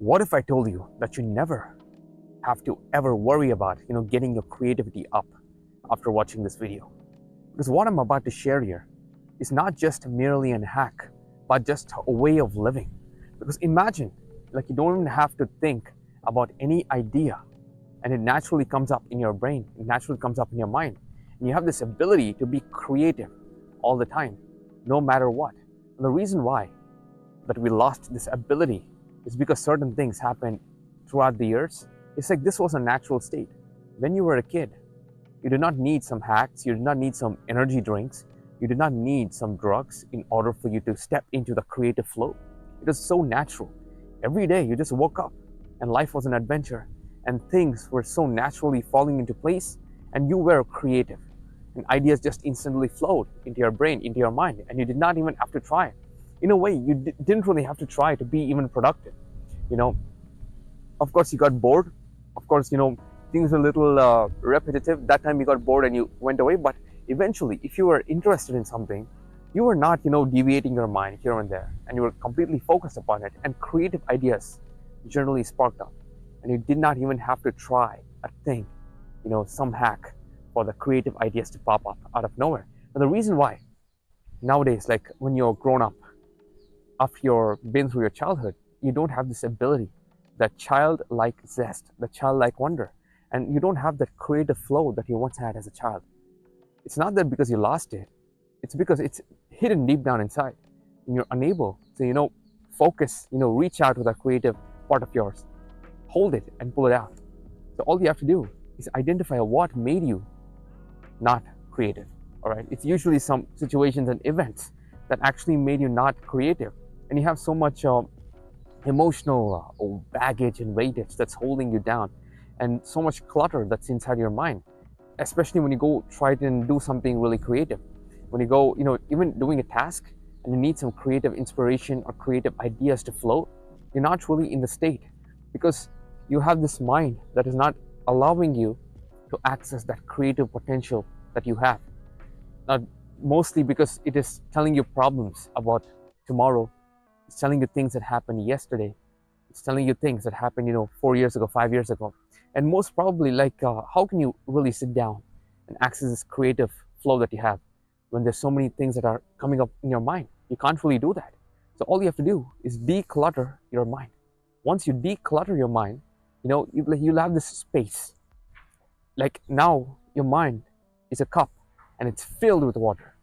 What if I told you that you never have to ever worry about, getting your creativity up after watching this video? Because what I'm about to share here is not just merely an hack, but just a way of living. Because imagine, like, you don't even have to think about any idea, and it naturally comes up in your brain, it naturally comes up in your mind. And you have this ability to be creative all the time, no matter what. And the reason why that we lost this ability is because certain things happened throughout the years. It's like this was a natural state. When you were a kid, you did not need some hacks, you did not need some energy drinks, you did not need some drugs in order for you to step into the creative flow. It was so natural. Every day you just woke up and life was an adventure and things were so naturally falling into place and you were creative. And ideas just instantly flowed into your brain, into your mind, and you did not even have to try. In a way, you didn't really have to try to be even productive. You know, of course, you got bored. Of course, things were a little repetitive. That time you got bored and you went away. But eventually, if you were interested in something, you were not, deviating your mind here and there, and you were completely focused upon it. And creative ideas generally sparked up, and you did not even have to try a thing, some hack for the creative ideas to pop up out of nowhere. And the reason why nowadays, like when you're grown up, after you've been through your childhood, you don't have this ability, that childlike zest, the childlike wonder, and you don't have that creative flow that you once had as a child. It's not that because you lost it, it's because it's hidden deep down inside, and you're unable to, focus, reach out to that creative part of yours, hold it and pull it out. So all you have to do is identify what made you not creative. All right, it's usually some situations and events that actually made you not creative, and you have so much emotional baggage and weightage that's holding you down, and so much clutter that's inside your mind, especially when you go try to do something really creative. When you go, even doing a task and you need some creative inspiration or creative ideas to flow, you're not really in the state because you have this mind that is not allowing you to access that creative potential that you have. Mostly because it is telling you problems about tomorrow. It's telling you things that happened yesterday. It's telling you things that happened, 4 years ago, 5 years ago. And most probably, like, how can you really sit down and access this creative flow that you have when there's so many things that are coming up in your mind? You can't really do that. So all you have to do is declutter your mind. Once you declutter your mind, you'll have this space. Like now, your mind is a cup and it's filled with water.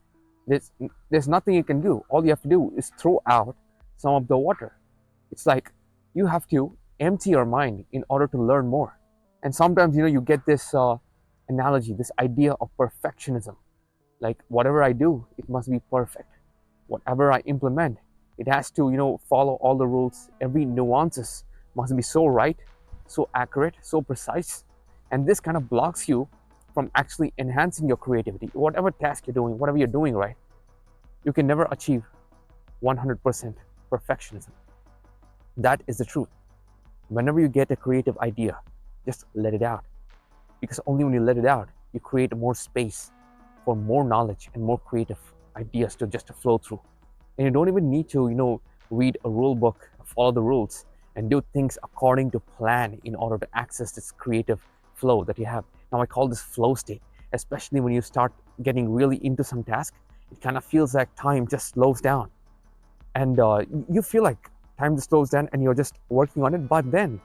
There's nothing you can do. All you have to do is throw out some of the water. It's like you have to empty your mind in order to learn more. And sometimes, you get this analogy, this idea of perfectionism. Like whatever I do, it must be perfect. Whatever I implement, it has to, follow all the rules. Every nuances must be so right, so accurate, so precise. And this kind of blocks you from actually enhancing your creativity. Whatever task you're doing, whatever you're doing, right, you can never achieve 100% perfectionism. That is the truth. Whenever you get a creative idea, just let it out. Because only when you let it out, you create more space for more knowledge and more creative ideas to just flow through. And you don't even need to, read a rule book, follow the rules, and do things according to plan in order to access this creative flow that you have. Now I call this flow state, especially when you start getting really into some task. It kind of feels like time just slows down, and you feel like time just slows down and you're just working on it. But then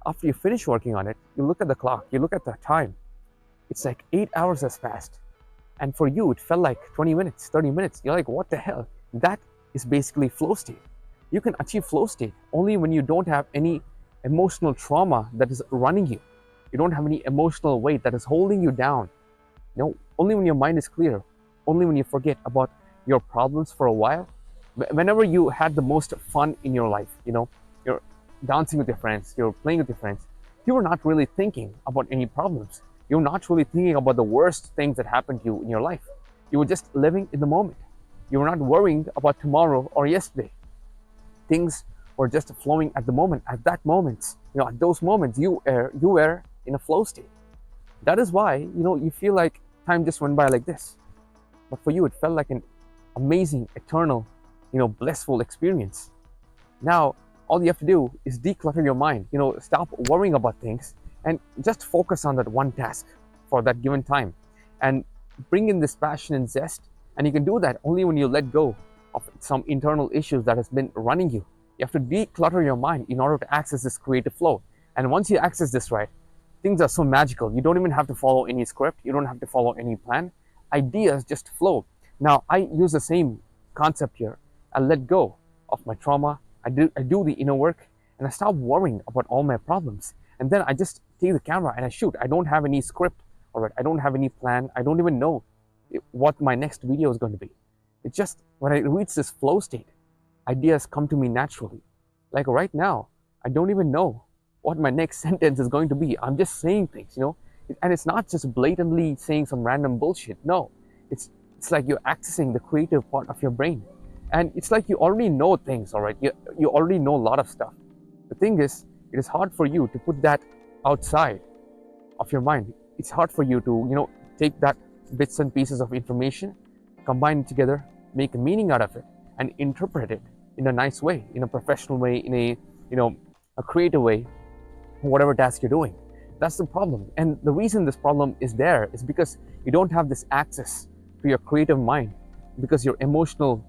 after you finish working on it, you look at the clock, you look at the time, it's like 8 hours has passed, and for you it felt like 20 minutes, 30 minutes. You're like, what the hell? That is basically flow state. You can achieve flow state only when you don't have any emotional trauma that is running you. You don't have any emotional weight that is holding you down. Only when your mind is clear, only when you forget about your problems for a while. Whenever you had the most fun in your life, you're dancing with your friends, you're playing with your friends, you were not really thinking about any problems. You're not really thinking about the worst things that happened to you in your life. You were just living in the moment. You were not worrying about tomorrow or yesterday. Things were just flowing at the moment. At that moment, at those moments, you were in a flow state. That is why, you feel like time just went by like this. But for you, it felt like an amazing, eternal, blissful experience. Now, all you have to do is declutter your mind. Stop worrying about things and just focus on that one task for that given time, and bring in this passion and zest. And you can do that only when you let go of some internal issues that has been running you. You have to declutter your mind in order to access this creative flow. And once you access this right, things are so magical. You don't even have to follow any script. You don't have to follow any plan. Ideas just flow. Now, I use the same concept here. I let go of my trauma. I do the inner work, and I stop worrying about all my problems. And then I just take the camera and I shoot. I don't have any script, all right? I don't have any plan. I don't even know what my next video is going to be. It's just when I reach this flow state, ideas come to me naturally. Like right now, I don't even know what my next sentence is going to be. I'm just saying things, and it's not just blatantly saying some random bullshit. No, it's like you're accessing the creative part of your brain. And it's like you already know things, all right? You already know a lot of stuff. The thing is, it is hard for you to put that outside of your mind. It's hard for you to, take that bits and pieces of information, combine it together, make a meaning out of it, and interpret it in a nice way, in a professional way, in a creative way, whatever task you're doing. That's the problem. And the reason this problem is there is because you don't have this access to your creative mind, because your emotional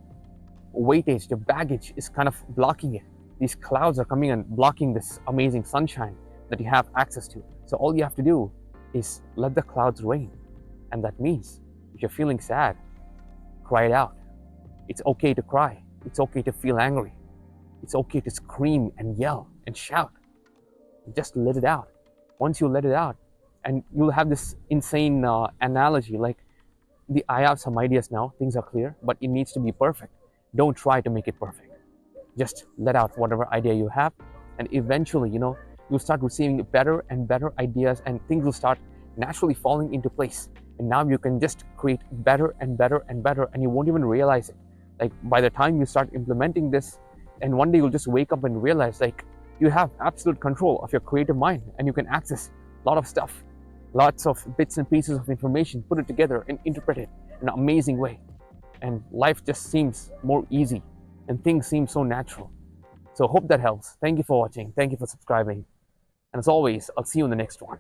weightage, your baggage is kind of blocking it. These clouds are coming and blocking this amazing sunshine that you have access to. So all you have to do is let the clouds rain. And that means if you're feeling sad, cry it out. It's okay to cry. It's okay to feel angry. It's okay to scream and yell and shout. Just let it out. Once you let it out, and you'll have this insane analogy like, I have some ideas now, things are clear, but it needs to be perfect. Don't try to make it perfect. Just let out whatever idea you have, and eventually, you'll start receiving better and better ideas, and things will start naturally falling into place. And now you can just create better and better and better, and you won't even realize it. Like by the time you start implementing this, and one day you'll just wake up and realize like you have absolute control of your creative mind, and you can access a lot of stuff, lots of bits and pieces of information, put it together and interpret it in an amazing way. And life just seems more easy, and things seem so natural. So hope that helps. Thank you for watching. Thank you for subscribing. And as always, I'll see you in the next one.